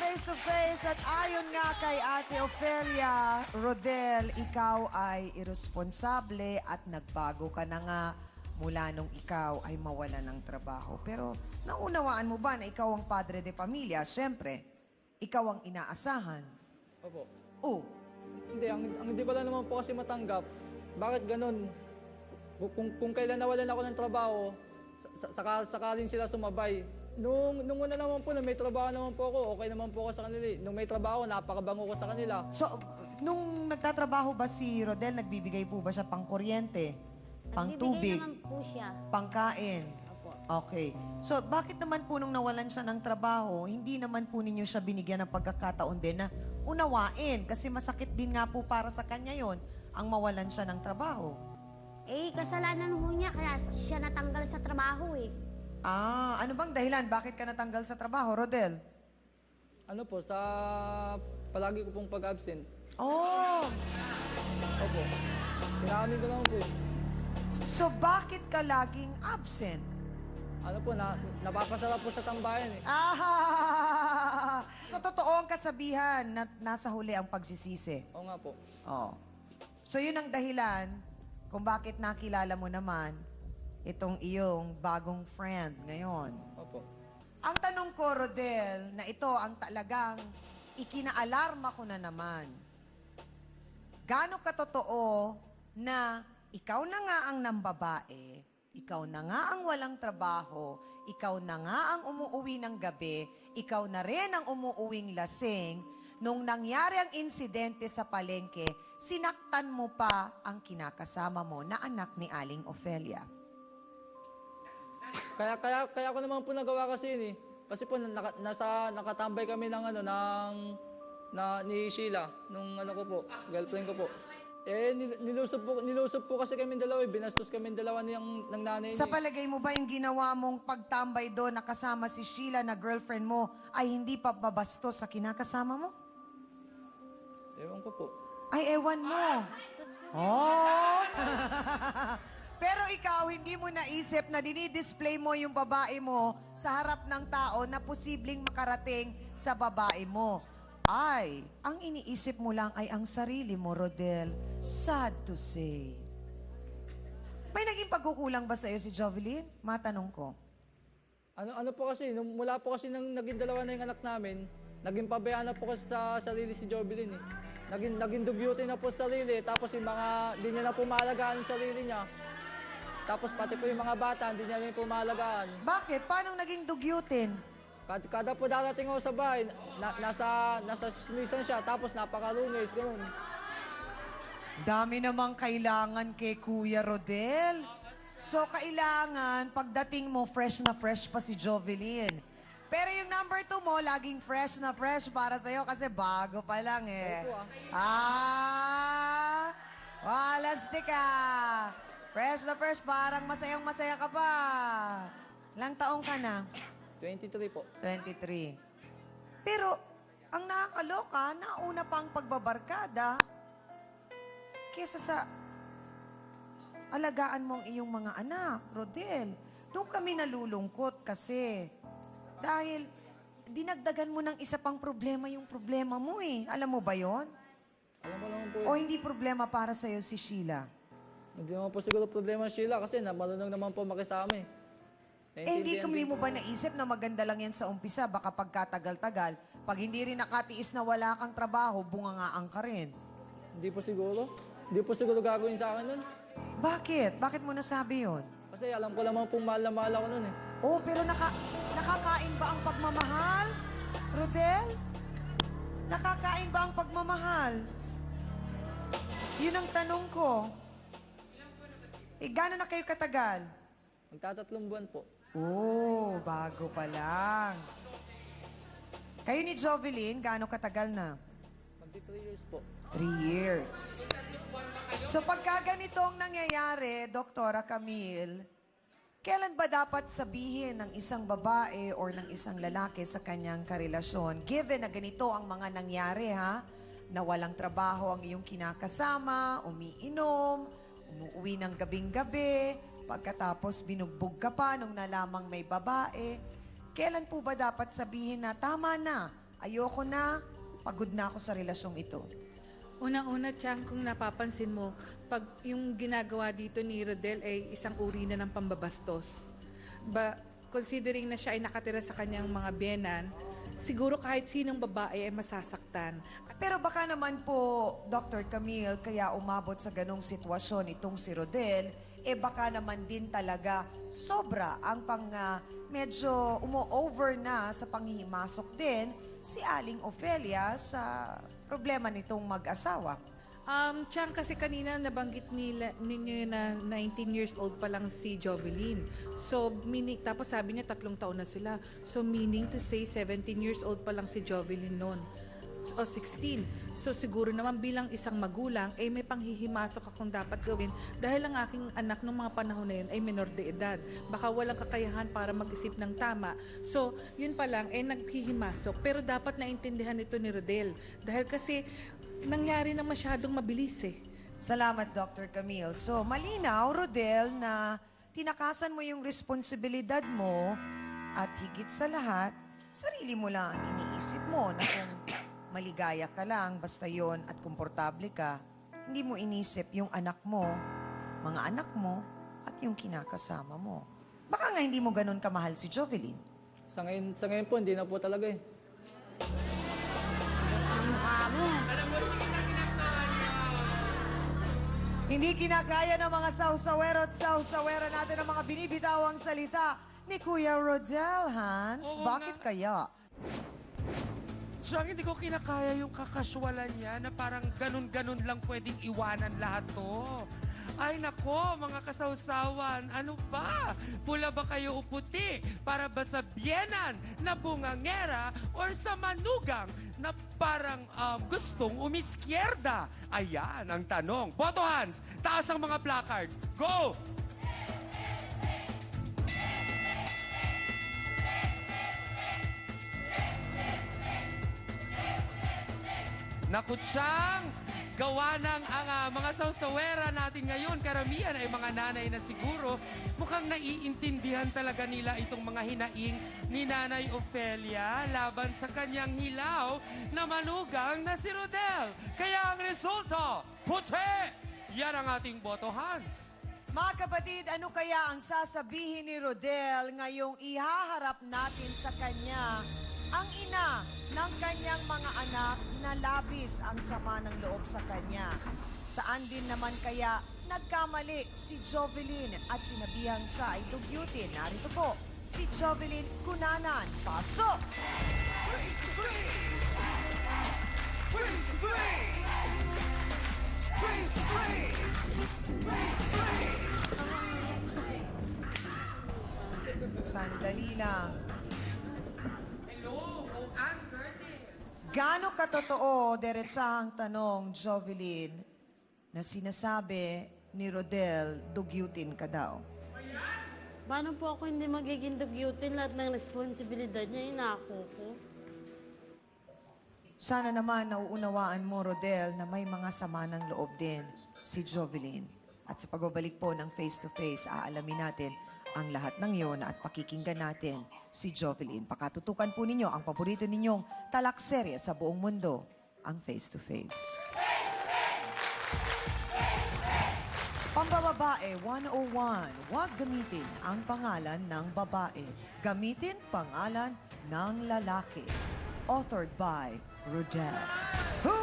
face to face at ayon nga kay Ate Ofelia, Rodel, ikaw ay irresponsable at nagbago ka na nga mula nung ikaw ay mawala ng trabaho. Pero naunawaan mo ba na ikaw ang padre de pamilya? Siyempre, ikaw ang inaasahan. Opo. Oh, Hindi, ang hindi ko lang naman po kasi matanggap. Bakit ganun? Kung kailan nawalan ako ng trabaho, sakalin sila sumabay. Nung una naman po, na may trabaho naman po ako, okay naman po ako sa kanila. Nung may trabaho, napakabango ko sa kanila. so nung nagtatrabaho ba si Rodel, nagbibigay po ba siya pang kuryente, pang tubig, Nagbibigay naman po siya. pangkain? Opo. Okay. So, bakit naman po nung nawalan siya ng trabaho, hindi naman po ninyo siya binigyan ng pagkakataon din na unawain? Kasi masakit din nga po para sa kanya yon ang mawalan siya ng trabaho. Eh, kasalanan ho niya, kaya siya natanggal sa trabaho eh. Ah, ano bang dahilan? Bakit ka natanggal sa trabaho, Rodel? Ano po, sa palagi ko pong pag-absent. Oh, Opo. Pinaamin ko naman po. so bakit ka laging absent? Ano po, napapasarap po sa tambayan eh. Ah, so totoo ang kasabihan na nasa huli ang pagsisisi. Oo nga po. Oh. So yun ang dahilan kung bakit nakilala mo naman itong iyong bagong friend ngayon. Opo. Ang tanong ko, Rodel, na ito ang talagang ikinaalarma ko na naman. Gaano katotoo na ikaw na nga ang nambabae, ikaw na nga ang walang trabaho, ikaw na nga ang umuuwi ng gabi, ikaw na rin ang umuuwing lasing, nung nangyari ang insidente sa palengke, sinaktan mo pa ang kinakasama mo na anak ni Aling Ofelia. Kaya ko naman po nagawa kasi yun eh. Kasi po nakatambay kami ng ni Sheila, nung ano ko po, girlfriend ko po. Eh nilusob po kasi kami dalawa, eh. Binastos kami dalawa ng nanay niya. Sa palagay mo ba yung ginawa mong pagtambay doon na kasama si Sheila na girlfriend mo ay hindi pa babastos sa kinakasama mo? Ewan ko po. Ay, ewan mo. Oh! Pero ikaw, hindi mo naisip na dinidisplay mo yung babae mo sa harap ng tao na posibleng makarating sa babae mo. Ay, ang iniisip mo lang ay ang sarili mo, Rodel. Sad to say. May naging pagkukulang ba sa'yo si Jovelyn? Matanong ko. Ano po kasi, mula po kasi nang naging dalawa na yung anak namin, naging pabayaan na po kasi sa sarili si Jovelyn eh. Naging dugyutin na po sa sarili, tapos yung mga, di niya na po mahalagaan yung sarili niya. Tapos pati po yung mga bata, hindi niya rin po mahalagaan. Bakit? Paano naging dugyutin? Kada po darating ako sa bahay, nasa sismisan siya, tapos napakalungis, ganun. Dami namang kailangan kay Kuya Rodel. So, kailangan, pagdating mo, fresh na fresh pa si Jovelyn. Pero yung number 2 mo, laging fresh na fresh para sa'yo kasi bago pa lang eh. Opo, Walastik ka. Fresh na fresh, parang masayang masaya ka pa. Ilang taong ka na? 23 po. 23. Pero, ang nakakaloka, nauna pang pagbabarkada kesa sa alagaan mo ang iyong mga anak, Rodel. Doon kami nalulungkot kasi dahil dinagdagan mo ng isa pang problema yung problema mo eh. Alam mo ba yon? Alam ko naman po, O hindi problema para sa'yo si Sheila? hindi naman po siguro problema Sheila kasi marunong naman po makisama eh. Hindi Naiintindihan din mo po. ba naisip na maganda lang yan sa umpisa, baka pagkatagal-tagal, pag hindi rin nakatiis na wala kang trabaho, bungangaan ka rin. Hindi po siguro. Hindi po siguro gagawin sa akin nun. Bakit? Bakit mo nasabi yon? Kasi alam ko naman pong mahal na mahal ako nun eh. Oh, pero nakakain ba ang pagmamahal? Rodel? Nakakain ba ang pagmamahal? Yun ang tanong ko. Gano'n na kayo katagal? Magtatatlong buwan po. Oh, bago pa lang. Kayo ni Jovelyn, gaano katagal na? Magti 3 years po. 3 years. So pagka ganito ang nangyayari, Doktora Camille, kailan ba dapat sabihin ng isang babae or ng isang lalaki sa kanyang karelasyon, given na ganito ang mga nangyari ha, na walang trabaho ang iyong kinakasama, umiinom, umuwi ng gabing-gabi, pagkatapos binugbog ka pa nung nalamang may babae, kailan po ba dapat sabihin na tama na, Ayoko na, pagod na ako sa relasyong ito. Unang-una, Chang, kung napapansin mo, pag yung ginagawa dito ni Rodel ay isang uri na ng pambabastos. Considering na siya ay nakatira sa kanyang mga biyenan, siguro kahit sinong babae ay masasaktan. Pero baka naman po, Dr. Camille, kaya umabot sa ganong sitwasyon itong si Rodel, baka naman din talaga sobra ang medyo umo-over na sa panghihimasok din si Aling Ofelia sa problema nitong mag-asawa. Chang, kasi kanina nabanggit ninyo na 19 years old pa lang si Jovelyn. So, tapos sabi niya 3 taon na sila. So, meaning to say 17 years old pa lang si Jovelyn noon. O 16. So, siguro naman bilang isang magulang, may panghihimasok akong dapat gawin dahil ang aking anak nung mga panahon na yun ay menor de edad. Baka walang kakayahan para mag-isip ng tama. So, yun pa lang, naghihimasok. Pero dapat naintindihan ito ni Rodel. Dahil kasi, nangyari na masyadong mabilis Salamat, Dr. Camille. So, malinaw, Rodel, na tinakasan mo yung responsibilidad mo at higit sa lahat, sarili mo lang ang iniisip mo na kung maligaya ka lang, basta yon at komportable ka, hindi mo inisip yung anak mo, mga anak mo, at yung kinakasama mo. Baka nga hindi mo ganun kamahal si Jovelyn. Sa ngayon po, hindi na po talaga eh. Ang mukha mo. Hindi kinakaya ng mga sawsawero at sawsawera natin ang mga binibitawang salita ni Kuya Rodel, Hans. Oo Bakit nga. kaya? Siyang hindi ko kinakaya yung kakaswalan niya na parang ganun-ganun lang pwedeng iwanan lahat to. Ay nako, mga kasawsawan, ano ba? Pula ba kayo o puti? Para ba sa biyenan na bungangera or sa manugang na parang gustong umiskierda? Ayan ang tanong. Boto hands, taas ang mga placards. Go! Nakutsang, gawa ng ang mga sawsawera natin ngayon, karamihan ay mga nanay na siguro, mukhang naiintindihan talaga nila itong mga hinaing ni Nanay Ofelia laban sa kanyang hilaw na manugang na si Rodel. Kaya ang resulta, puti! Yan ang ating boto, Hans. Mga kapatid, ano kaya ang sasabihin ni Rodel ngayong ihaharap natin sa kanya ang ina ng kanyang mga anak na labis ang sama ng loob sa kanya? Saan din naman kaya nagkamali si Jovelyn at sinabihan siya ay dugyutin? Narito po, si Jovelyn Cunanan. Pasok! Please, please! Please, please! Please, please! Please, please! Sandali lang. Hello, Ann Curtis. Gaano katotoo, diretsahang tanong, Jovelyn, na sinasabi ni Rodel, dugyutin ka daw? Paano po ako hindi magiging dugyutin? Lahat ng responsibilidad niya, inako ko. Sana naman nauunawaan mo, Rodel, na may mga sama ng loob din si Jovelyn. At sa pagbabalik po ng face-to-face, aalamin natin ang lahat ng yon at pakikinggan natin si Jovelyn. Pakatutukan po ninyo ang paborito ninyong talakserye sa buong mundo, ang face-to-face. Pambababae 101, huwag gamitin ang pangalan ng babae. Gamitin pangalan ng lalaki. Authored by Rodel. Who